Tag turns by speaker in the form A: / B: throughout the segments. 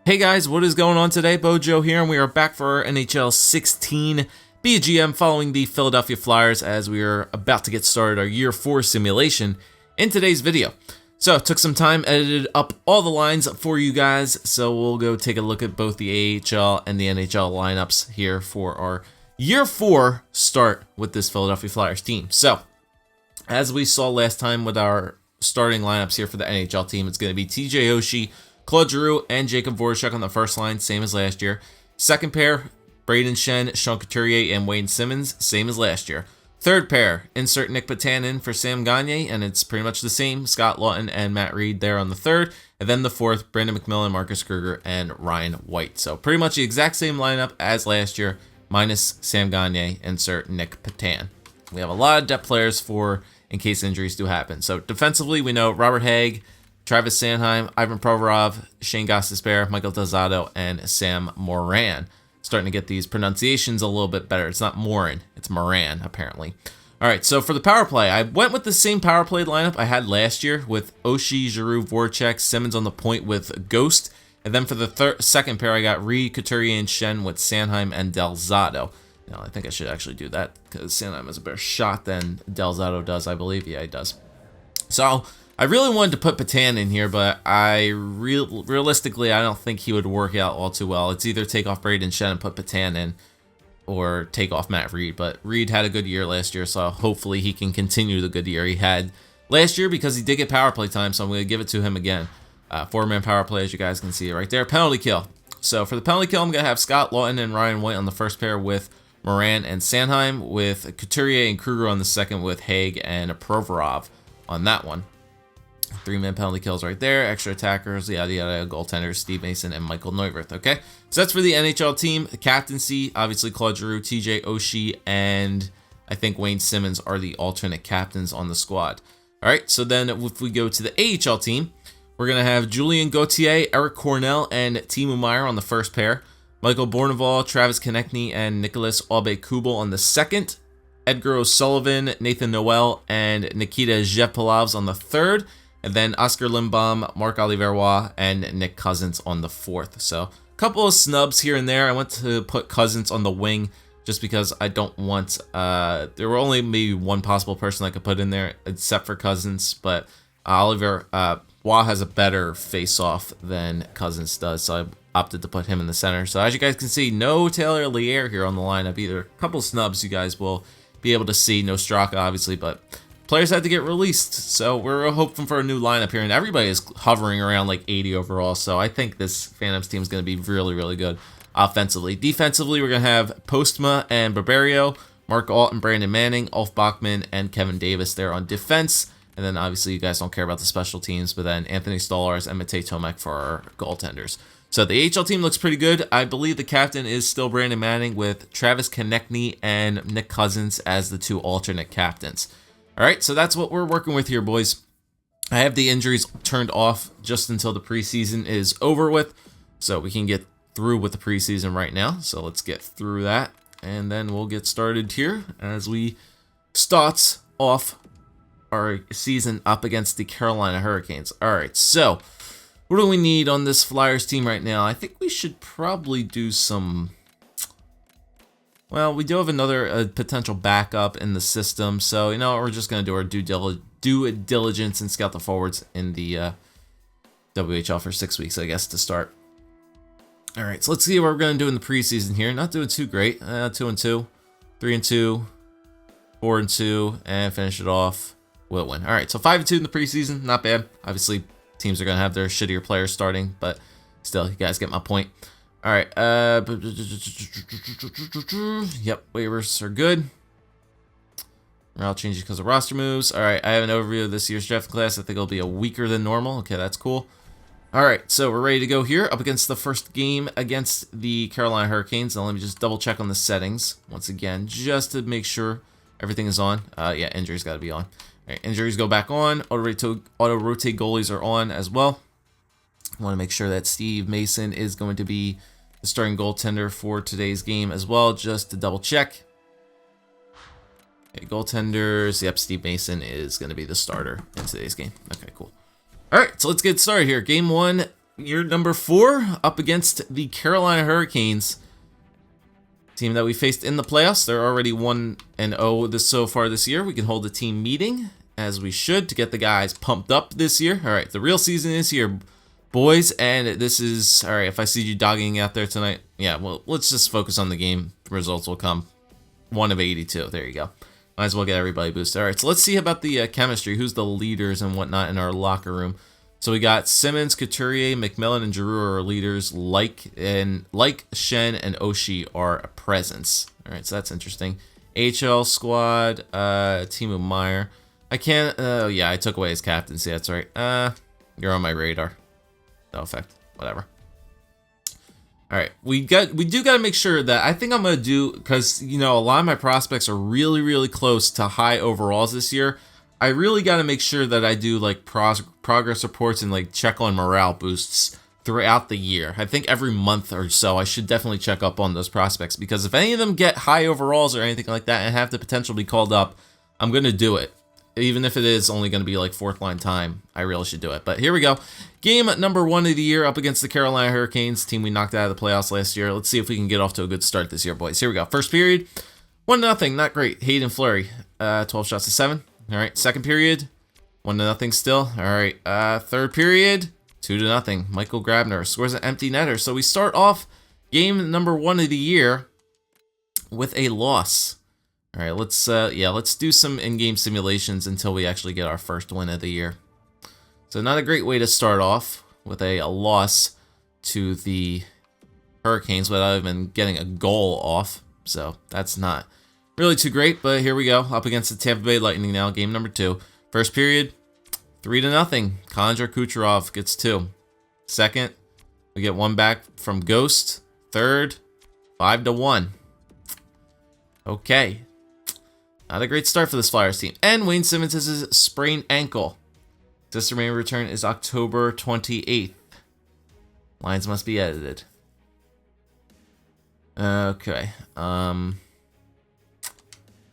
A: Hey guys, what is going on today? Bojo here, and we are back for our NHL 16 BGM following the Philadelphia Flyers as we are about to get started our Year 4 simulation in today's video. So, took some time, edited up all the lines for you guys, so we'll go take a look at both the AHL and the NHL lineups here for our Year 4 start with this Philadelphia Flyers team. So, as we saw last time with our starting lineups here for the NHL team, it's going to be TJ Oshie, Claude Giroux, and Jacob Voracek on the first line, same as last year. Second pair, Brayden Schenn, Sean Couturier, and Wayne Simmonds, same as last year. Third pair, insert Nick Petan in for Sam Gagner, and it's pretty much the same. Scott Laughton and Matt Reed there on the third. And then the fourth, Brandon McMillan, Marcus Kruger, and Ryan White. So pretty much the exact same lineup as last year, minus Sam Gagner, insert Nick Petan. We have a lot of depth players for in case injuries do happen. So defensively, we know Robert Hägg, Travis Sanheim, Ivan Provorov, Shane Gostisbehere, Michael Del Zotto, and Sam Morin. Starting to get these pronunciations a little bit better. It's not Morin, it's Moran, apparently. All right, so for the power play, I went with the same power play lineup I had last year with Oshie, Giroux, Voracek, Simmonds on the point with Ghost. And then for the second pair, I got Reed, Couturier, and Schenn with Sanheim and Del Zotto. You know, I think I should actually do that because Sanheim has a better shot than Del Zotto does, I believe. Yeah, he does. So I really wanted to put Petan in here, but realistically, I don't think he would work out all too well. It's either take off Brayden Schenn and put Petan in, or take off Matt Reed. But Reed had a good year last year, so hopefully he can continue the good year he had last year because he did get power play time, so I'm going to give it to him again. Four-man power play, as you guys can see right there. Penalty kill. So for the penalty kill, I'm going to have Scott Laughton and Ryan White on the first pair with Moran and Sanheim, with Couturier and Kruger on the second with Hägg and Provorov on that one. Three-man penalty kills right there. Extra attackers, yada yada, goaltenders, Steve Mason and Michael Neuwirth. Okay, so that's for the NHL team. The captaincy, obviously Claude Giroux, TJ Oshie, and I think Wayne Simmonds are the alternate captains on the squad. All right, so then if we go to the AHL team, we're going to have Julien Gauthier, Eric Cornell, and Timo Meier on the first pair. Michael Bournival, Travis Konechny, and Nicholas Aube-Kubel on the second. Edgar O'Sullivan, Nathan Noel, and Nikita Zhevpalovs on the third. And then Oscar Lindbaum, Marc Oliveroy, and Nick Cousins on the fourth. So a couple of snubs here and there. I went to put Cousins on the wing just because I don't want... there were only maybe one possible person I could put in there except for Cousins. But Oliveroy has a better face-off than Cousins does. So I opted to put him in the center. So as you guys can see, no Taylor Lear here on the lineup either. A couple snubs you guys will be able to see. No Straka, obviously, but players had to get released, so we're hoping for a new lineup here, and everybody is hovering around like 80 overall, so I think this Phantoms team is going to be really, really good offensively. Defensively, we're going to have Postma and Barberio, Mark Alt and Brandon Manning, Ulf Bachman, and Kevin Davis there on defense, and then obviously you guys don't care about the special teams, but then Anthony Stolarz and Matej Tomek for our goaltenders. So the AHL team looks pretty good. I believe the captain is still Brandon Manning with Travis Konechny and Nick Cousins as the two alternate captains. All right, so that's what we're working with here, boys. I have the injuries turned off just until the preseason is over with, so we can get through with the preseason right now. So let's get through that, and then we'll get started here as we start off our season up against the Carolina Hurricanes. All right, so what do we need on this Flyers team right now? I think we should probably do some... Well, we do have another potential backup in the system, so you know we're just going to do our due diligence and scout the forwards in the WHL for 6 weeks, I guess, to start. All right, so let's see what we're going to do in the preseason here. Not doing too great. 2-2, 3-2, 4-2, and finish it off with a win. All right, so 5-2 in the preseason, not bad. Obviously, teams are going to have their shittier players starting, but still, you guys get my point. All right, yep, waivers are good. Morale changes because of roster moves. All right, I have an overview of this year's draft class. I think it'll be a weaker than normal. Okay, that's cool. All right, so we're ready to go here up against the first game against the Carolina Hurricanes. Now let me just double check on the settings once again, just to make sure everything is on. Yeah, injuries got to be on. All right, injuries go back on. Auto-rotate goalies are on as well. I want to make sure that Steve Mason is going to be the starting goaltender for today's game as well, just to double check. Okay, goaltenders. Yep, Steve Mason is going to be the starter in today's game. Okay, cool. All right, so let's get started here. Game one year number 4 up against the Carolina Hurricanes. Team that we faced in the playoffs. They're already 1-0 so far this year. We can hold a team meeting, as we should, to get the guys pumped up this year. All right, the real season is here, boys, and this is... All right, if I see you dogging out there tonight, yeah, well, let's just focus on the game. Results will come. 1 of 82. There you go. Might as well get everybody boosted. All right, so let's see about the chemistry. Who's the leaders and whatnot in our locker room? So we got Simmons, Couturier, McMillan, and Giroux are leaders. Like, Shen, and Oshie are a presence. All right, so that's interesting. HL squad, Timo Meyer. I can't. Oh yeah, I took away his captaincy. That's right. You're on my radar. No effect. Whatever. All right, we do got to make sure that I think I'm gonna do, because you know a lot of my prospects are really close to high overalls this year. I really got to make sure that I do like progress reports and like check on morale boosts throughout the year. I think every month or so I should definitely check up on those prospects, because if any of them get high overalls or anything like that and have the potential to be called up, I'm gonna do it. Even if it is only going to be like 4th line time, I really should do it. But here we go. Game number 1 of the year up against the Carolina Hurricanes, team we knocked out of the playoffs last year. Let's see if we can get off to a good start this year, boys. Here we go. First period, 1-0, not great. Hayden Fleury, 12 shots to 7. All right, second period, 1-0 still. All right, third period, 2-0. Michael Grabner scores an empty netter. So we start off game number 1 of the year with a loss. All right, let's do some in-game simulations until we actually get our first win of the year. So not a great way to start off with a loss to the Hurricanes without even getting a goal off. So that's not really too great, but here we go. Up against the Tampa Bay Lightning now, game number 2. First period, 3-0. Kondra Kucherov gets 2. Second, we get 1 back from Ghost. Third, 5-1. Okay. Not a great start for this Flyers team. And Wayne Simmons has his sprained ankle. His estimated return is October 28th. Lines must be edited. Okay. Yeah,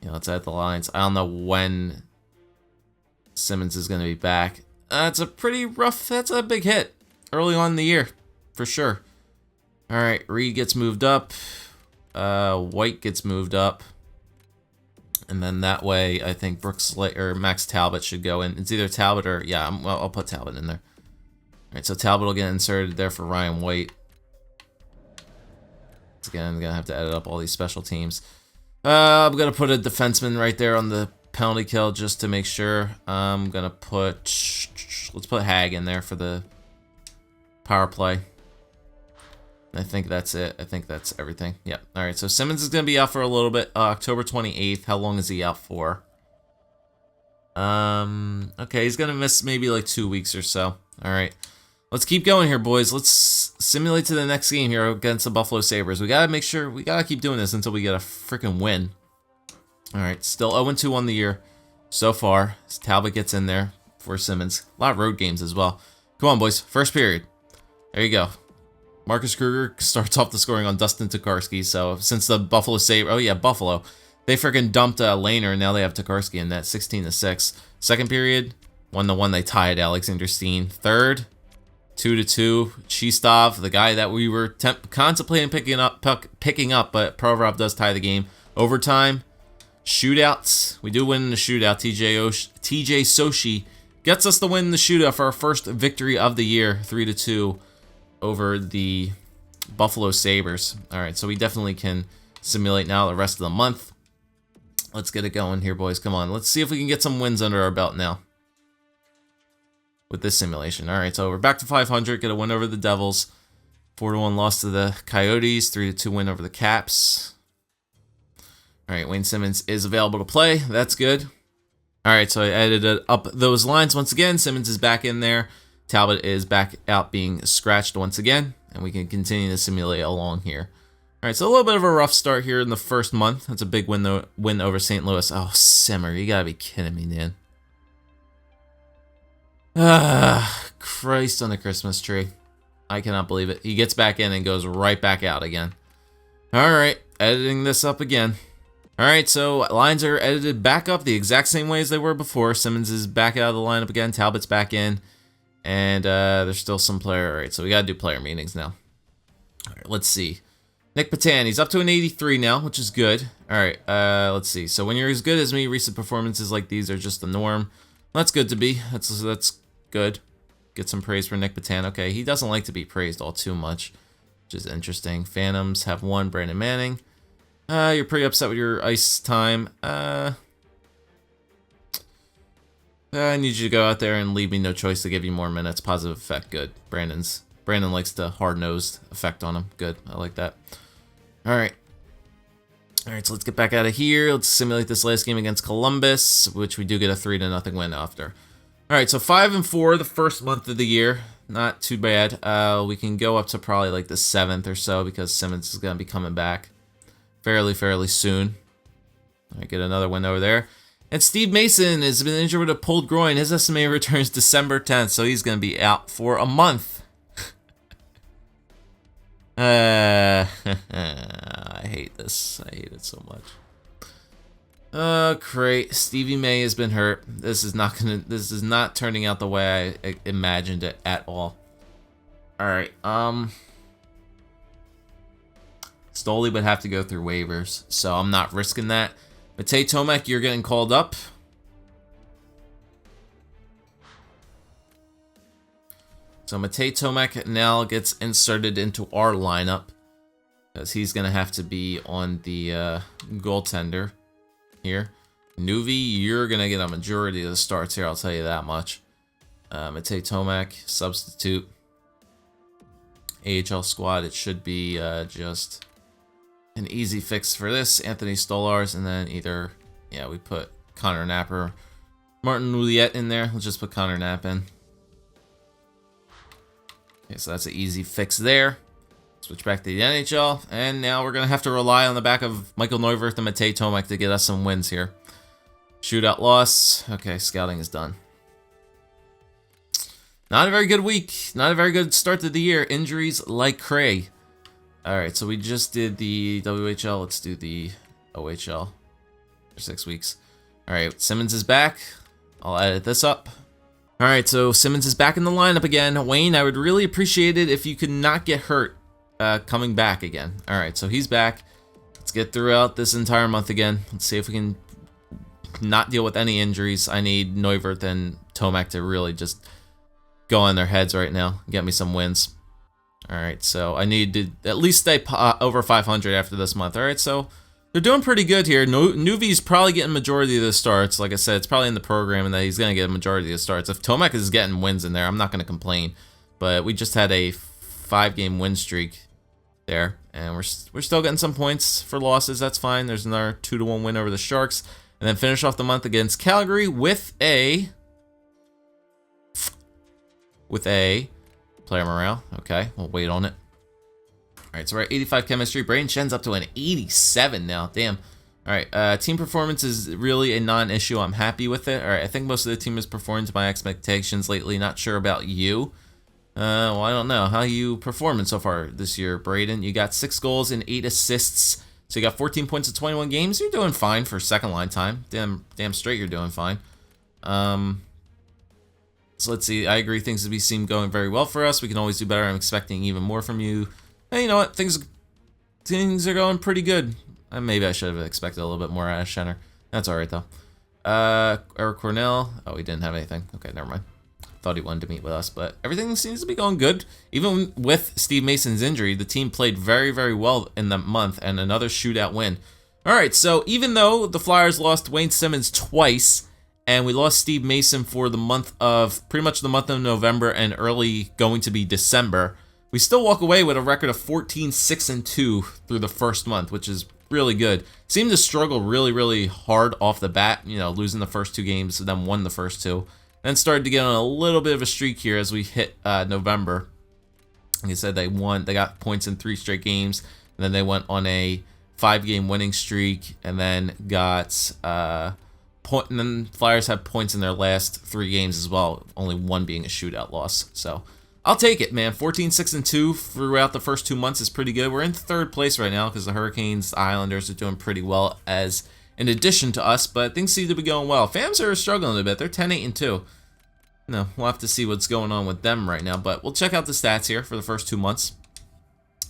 A: let's add the lines. I don't know when Simmons is going to be back. That's a pretty rough... That's a big hit early on in the year, for sure. All right, Reed gets moved up. White gets moved up. And then that way, I think Max Talbot should go in. It's either Talbot or... Yeah, I'll put Talbot in there. All right, so Talbot will get inserted there for Ryan White. Again, I'm going to have to edit up all these special teams. I'm going to put a defenseman right there on the penalty kill just to make sure. I'm going to put... Let's put Hag in there for the power play. I think that's it. I think that's everything. Yep. All right, so Simmons is going to be out for a little bit. October 28th. How long is he out for? Okay, he's going to miss maybe like 2 weeks or so. All right. Let's keep going here, boys. Let's simulate to the next game here against the Buffalo Sabres. We got to make sure, we got to keep doing this until we get a freaking win. All right, still 0-2 on the year so far. As Talbot gets in there for Simmons. A lot of road games as well. Come on, boys. First period. There you go. Marcus Kruger starts off the scoring on Dustin Tokarski. So since the Buffalo Sabres, oh yeah, Buffalo, they freaking dumped Laner, and now they have Tokarski in that 16-6. Second period, 1-1. They tied Alexander Steen. Third, 2-2. Chistov, the guy that we were contemplating picking up, but Provorov does tie the game. Overtime, shootouts. We do win in the shootout. TJ Sochi gets us the win in the shootout for our first victory of the year, 3-2 over the Buffalo Sabres. All right, so we definitely can simulate now the rest of the month. Let's get it going here, boys. Come on. Let's see if we can get some wins under our belt now with this simulation. All right, so we're back to 500. Get a win over the Devils. 4-1 loss to the Coyotes. 3-2 win over the Caps. All right, Wayne Simmons is available to play. That's good. All right, so I edited up those lines once again. Simmons is back in there. Talbot is back out being scratched once again, and we can continue to simulate along here. All right, so a little bit of a rough start here in the first month. That's a big win over St. Louis. Oh, Simmer, you gotta be kidding me, man. Christ on the Christmas tree. I cannot believe it. He gets back in and goes right back out again. All right, editing this up again. All right, so lines are edited back up the exact same way as they were before. Simmons is back out of the lineup again. Talbot's back in. And there's still some player. All right, so we got to do player meetings now. All right, let's see. Nick Patan, he's up to an 83 now, which is good. All right, let's see. So when you're as good as me, recent performances like these are just the norm. That's good to be. That's good. Get some praise for Nick Patan. Okay, he doesn't like to be praised all too much, which is interesting. Phantoms have one. Brandon Manning. You're pretty upset with your ice time. I need you to go out there and leave me no choice to give you more minutes. Positive effect, good. Brandon likes the hard-nosed effect on him. Good, I like that. All right, so let's get back out of here. Let's simulate this last game against Columbus, which we do get a 3-0 win after. All right, so 5-4 the first month of the year. Not too bad. We can go up to probably like the 7th or so because Simmons is going to be coming back fairly soon. All right, get another win over there. And Steve Mason has been injured with a pulled groin. His estimated return is December 10th, so he's going to be out for a month. I hate this. I hate it so much. Great. Stevie May has been hurt. This is not turning out the way I imagined it at all. All right. Stoley would have to go through waivers, so I'm not risking that. Matej Tomek, you're getting called up. So Matej Tomek now gets inserted into our lineup because he's going to have to be on the goaltender here. Nuvi, you're going to get a majority of the starts here, I'll tell you that much. Matej Tomek, substitute. AHL squad, it should be just an easy fix for this. Anthony Stolars, and then either, yeah, we put Connor Knapp or Martin Ouellette in there. Let's just put Connor Knapp in. Okay, so that's an easy fix there. Switch back to the NHL, and now we're going to have to rely on the back of Michael Neuwirth and Matej Tomek to get us some wins here. Shootout loss. Okay, scouting is done. Not a very good week. Not a very good start to the year. Injuries like cray. Alright, so we just did the WHL. Let's do the OHL for 6 weeks. Alright, Simmons is back. I'll edit this up. Alright, so Simmons is back in the lineup again. Wayne, I would really appreciate it if you could not get hurt coming back again. Alright, so he's back. Let's get throughout this entire month again. Let's see if we can not deal with any injuries. I need Neuwirth and Tomek to really just go on their heads right now. Get me some wins. Alright, so I need to at least stay over 500 after this month. Alright, so they're doing pretty good here. Nuvi's probably getting majority of the starts. Like I said, it's probably in the program and that he's going to get a majority of the starts. If Tomek is getting wins in there, I'm not going to complain. But we just had a 5-game win streak there, and we're still getting some points for losses. That's fine. There's another 2-1 win over the Sharks. And then finish off the month against Calgary with a player morale. Okay, we'll wait on it. All right, so we're at 85 chemistry. Braden Shen's up to an 87 now. Damn. All right, team performance is really a non-issue. I'm happy with it. All right, I think most of the team has performed to my expectations lately. Not sure about you. Well, I don't know. How you performing so far this year, Braden? You got 6 goals and 8 assists. So you got 14 points in 21 games. You're doing fine for second line time. Damn straight you're doing fine. So let's see. I agree. Things seem going very well for us. We can always do better. I'm expecting even more from you. Hey, you know what? Things are going pretty good. Maybe I should have expected a little bit more out of Schenner. That's all right though. Eric Cornell. Oh, he didn't have anything. Okay, never mind. Thought he wanted to meet with us, but everything seems to be going good. Even with Steve Mason's injury, the team played very, very well in the month, and another shootout win. All right, so even though the Flyers lost Wayne Simmons twice, and we lost Steve Mason for the month of, pretty much the month of November and early going to be December, we still walk away with a record of 14-6-2 through the first month, which is really good. Seemed to struggle really, really hard off the bat, you know, losing the first 2 games, then won the first 2. Then started to get on a little bit of a streak here as we hit November. Like I said, they got points in 3 straight games, and then they went on a 5-game winning streak, and then got and then Flyers had points in their last 3 games as well, only 1 being a shootout loss. So I'll take it, man. 14-6-2 throughout the first 2 months is pretty good. We're in 3rd place right now because the Hurricanes, the Islanders are doing pretty well as in addition to us, but things seem to be going well. Fams are struggling a bit. They're 10-8-2. no, we'll have to see what's going on with them right now. But we'll check out the stats here for the first 2 months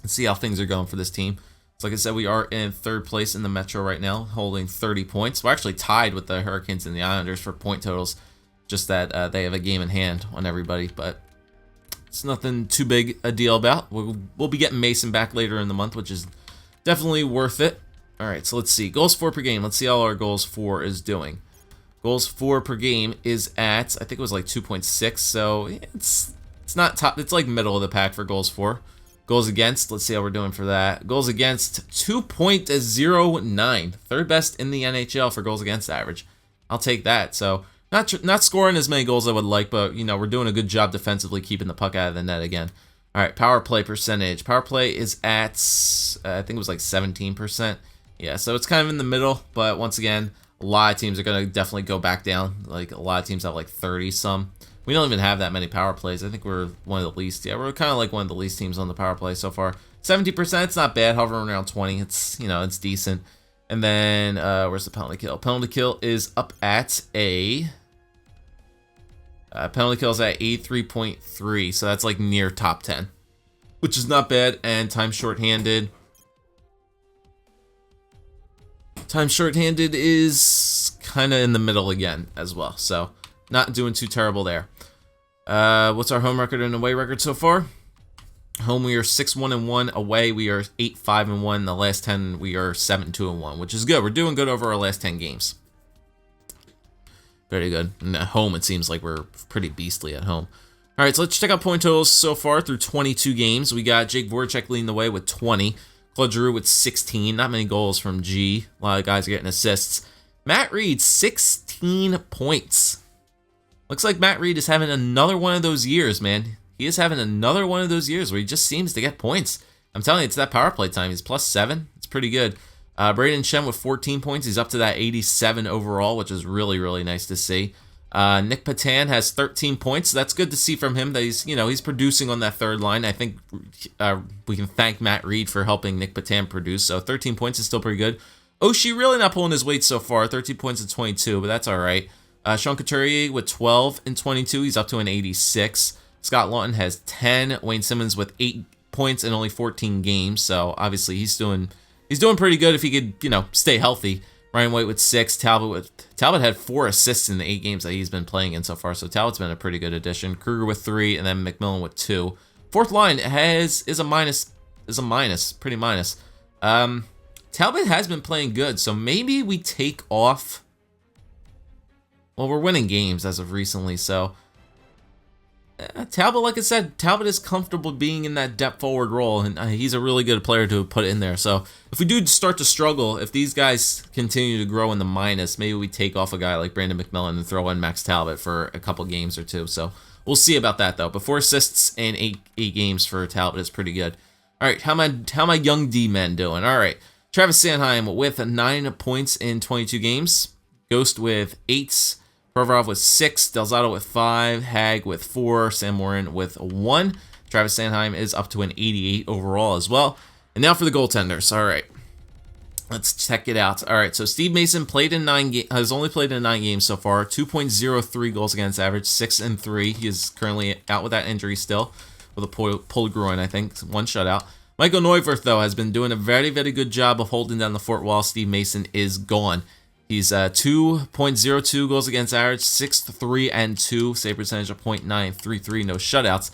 A: and see how things are going for this team. So like I said, we are in 3rd place in the Metro right now, holding 30 points. We're actually tied with the Hurricanes and the Islanders for point totals, just that they have a game in hand on everybody. But it's nothing too big a deal about. We'll be getting Mason back later in the month, which is definitely worth it. All right, so let's see. Goals for per game. Let's see how our goals for is doing. Goals for per game is at, I think it was like 2.6, so it's not top. It's like middle of the pack for goals for. Goals against, let's see how we're doing for that. Goals against, 2.09. 3rd best in the NHL for goals against average. I'll take that. So not scoring as many goals as I would like, but you know, we're doing a good job defensively keeping the puck out of the net again. All right, power play percentage. Power play is at, I think it was like 17%. Yeah, so it's kind of in the middle, but once again, a lot of teams are going to definitely go back down. Like, a lot of teams have like 30-some. We don't even have that many power plays. I think we're one of the least. Yeah, we're kind of like one of the least teams on the power play so far. 70%, it's not bad. Hovering around 20, it's, you know, it's decent. And then, where's the penalty kill? Penalty kill is up at a... penalty kill is at 83.3, so that's like near top 10. Which is not bad. And time shorthanded. Time shorthanded is kind of in the middle again as well. So, not doing too terrible there. What's our home record and away record so far? Home we are 6-1-1. Away we are 8-5-1. The last 10 we are 7-2-1, which is good. We're doing good over our last 10 games. Very good. And at home it seems like we're pretty beastly at home. All right, so let's check out point totals so far through 22 games. We got Jake Voracek leading the way with 20. Claude Giroux with 16. Not many goals from G. A lot of guys are getting assists. Matt Reed, 16 points. Looks like Matt Reed is having another one of those years, man. He is having another one of those years where he just seems to get points. I'm telling you, it's that power play time. He's +7. It's pretty good. Braden Shen with 14 points. He's up to that 87 overall, which is really, really nice to see. Nick Patan has 13 points. So that's good to see from him that he's producing on that 3rd line. I think we can thank Matt Reed for helping Nick Patan produce. So 13 points is still pretty good. Oshie really not pulling his weight so far. 13 points and 22, but that's all right. Sean Couturier with 12 and 22. He's up to an 86. Scott Lawton has 10. Wayne Simmons with 8 points in only 14 games. So obviously he's doing pretty good if he could, stay healthy. Ryan White with 6. Talbot had 4 assists in the 8 games that he's been playing in so far. So Talbot's been a pretty good addition. Kruger with 3, and then McMillan with 2. 4th line is a minus, pretty minus. Talbot has been playing good, so maybe we take off. Well, we're winning games as of recently, so Talbot, like I said, Talbot is comfortable being in that depth forward role, and he's a really good player to put in there. So if we do start to struggle, if these guys continue to grow in the minus, maybe we take off a guy like Brandon McMillan and throw in Max Talbot for a couple games or 2. So we'll see about that, though. But 4 assists in 8 games for Talbot is pretty good. All right, how my young D-men doing? All right, Travis Sanheim with 9 points in 22 games. Ghost with 8. Provorov with 6, Delzato with 5, Hag with 4, Sam Morin with 1. Travis Sanheim is up to an 88 overall as well. And now for the goaltenders. All right, let's check it out. All right, so Steve Mason has only played in 9 games so far. 2.03 goals against average, 6-3. He is currently out with that injury still, with a pulled groin, I think. 1 shutout. Michael Neuwirth, though, has been doing a very, very good job of holding down the fort while Steve Mason is gone. He's 2.02 goals against average, 6-3-2, save percentage of .933, no shutouts.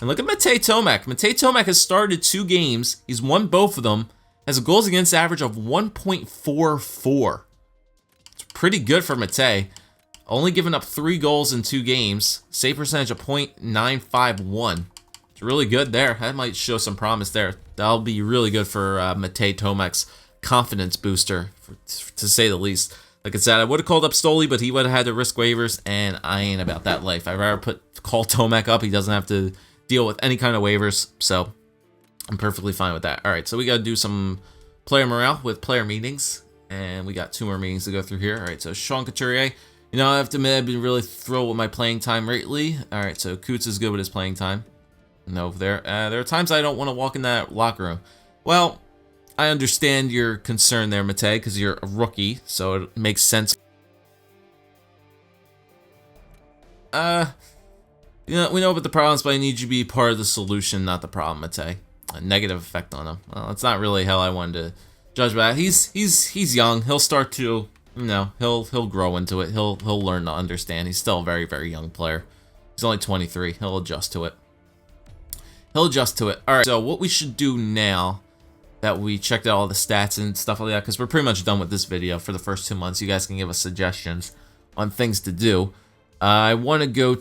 A: And look at Matej Tomek. Matej Tomek has started 2 games. He's won both of them. Has a goals against average of 1.44. It's pretty good for Matej. Only given up 3 goals in 2 games. Save percentage of .951. It's really good there. That might show some promise there. That'll be really good for Matej Tomek's confidence booster, to say the least. Like I said, I would have called up Stoli, but he would have had to risk waivers, and I ain't about that life. I'd rather call Tomek up. He doesn't have to deal with any kind of waivers, so I'm perfectly fine with that. All right, so we got to do some player morale with player meetings, and we got 2 more meetings to go through here. All right, so Sean Couturier. I have to admit, I've been really thrilled with my playing time lately. All right, so Coots is good with his playing time. No, there are times I don't want to walk in that locker room. Well, I understand your concern there, Matej, because you're a rookie, so it makes sense. we know about the problems, but I need you to be part of the solution, not the problem, Matei. A negative effect on him. Well, it's not really how I wanted to judge that. He's young. He'll start to, he'll grow into it. He'll learn to understand. He's still a very, very young player. He's only 23. He'll adjust to it. All right, so what we should do now that we checked out all the stats and stuff like that, because we're pretty much done with this video for the first 2 months. You guys can give us suggestions on things to do. I want to go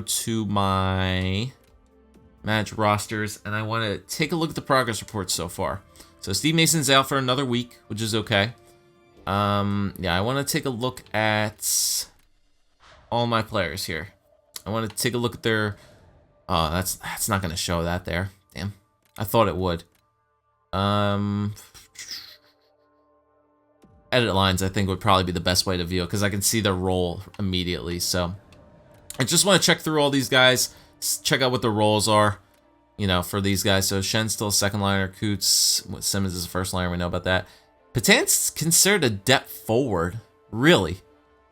A: to my match rosters, and I want to take a look at the progress reports so far. So Steve Mason's out for another week, which is okay. Yeah, I want to take a look at all my players here. I want to take a look at their... Oh, that's not going to show that there. Damn. I thought it would. Edit lines, I think, would probably be the best way to view it, because I can see their role immediately. So I just want to check through all these guys, check out what the roles are, for these guys. So Shen's still a second liner. Coots, Simmons is a first liner. We know about that. Patan's considered a depth forward. Really?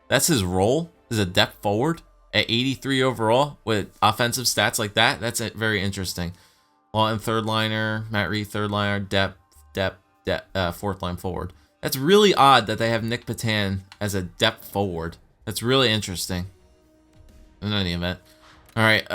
A: That's his role? Is a depth forward? At 83 overall with offensive stats like that? That's very interesting. Lawton, third liner. Matt Reed, third liner. Depth, fourth line forward. That's really odd that they have Nick Patan as a depth forward. That's really interesting. In any event. Alright,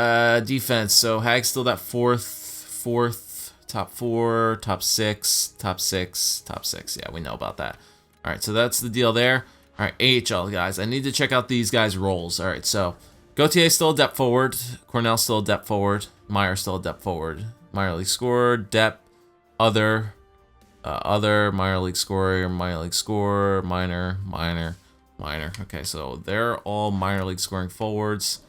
A: defense. So Hag's still that fourth, top four, top six. Yeah, we know about that. Alright, so that's the deal there. Alright, AHL, guys. I need to check out these guys' roles. Alright, so Gautier's still a depth forward. Cornell's still a depth forward. Meyer's still a depth forward. Minor league scorer, depth, other, minor league scorer, minor. Okay, so they're all minor league scoring forwards.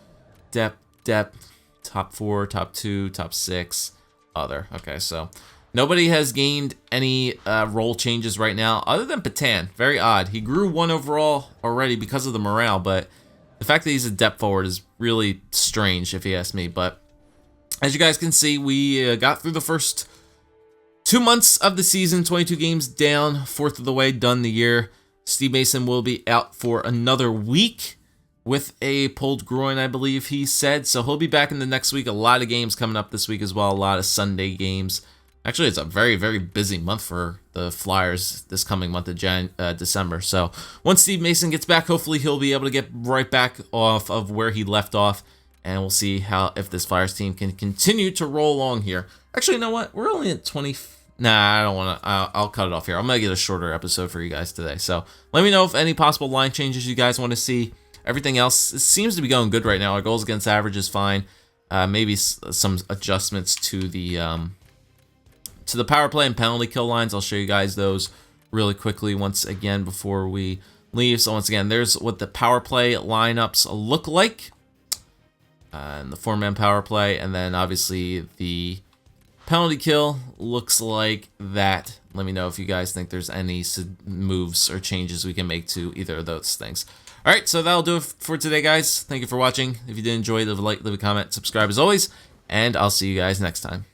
A: Depth, top four, top two, top six, other. Okay, so nobody has gained any role changes right now, other than Patan. Very odd. He grew 1 overall already because of the morale, but the fact that he's a depth forward is really strange, if you ask me. But as you guys can see, we got through the first 2 months of the season, 22 games down, fourth of the way, done the year. Steve Mason will be out for another week with a pulled groin, I believe he said. So he'll be back in the next week. A lot of games coming up this week as well, a lot of Sunday games. Actually, it's a very, very busy month for the Flyers this coming month of December. So once Steve Mason gets back, hopefully he'll be able to get right back off of where he left off. And we'll see if this Flyers team can continue to roll along here. Actually, you know what? We're only at 20... Nah, I don't want to... I'll cut it off here. I'm going to get a shorter episode for you guys today. So let me know if any possible line changes you guys want to see. Everything else seems to be going good right now. Our goals against average is fine. Maybe some adjustments to the power play and penalty kill lines. I'll show you guys those really quickly once again before we leave. So once again, there's what the power play lineups look like. And the 4-man power play. And then obviously the penalty kill looks like that. Let me know if you guys think there's any moves or changes we can make to either of those things. Alright, so that'll do it for today, guys. Thank you for watching. If you did enjoy, leave a like, leave a comment, subscribe as always. And I'll see you guys next time.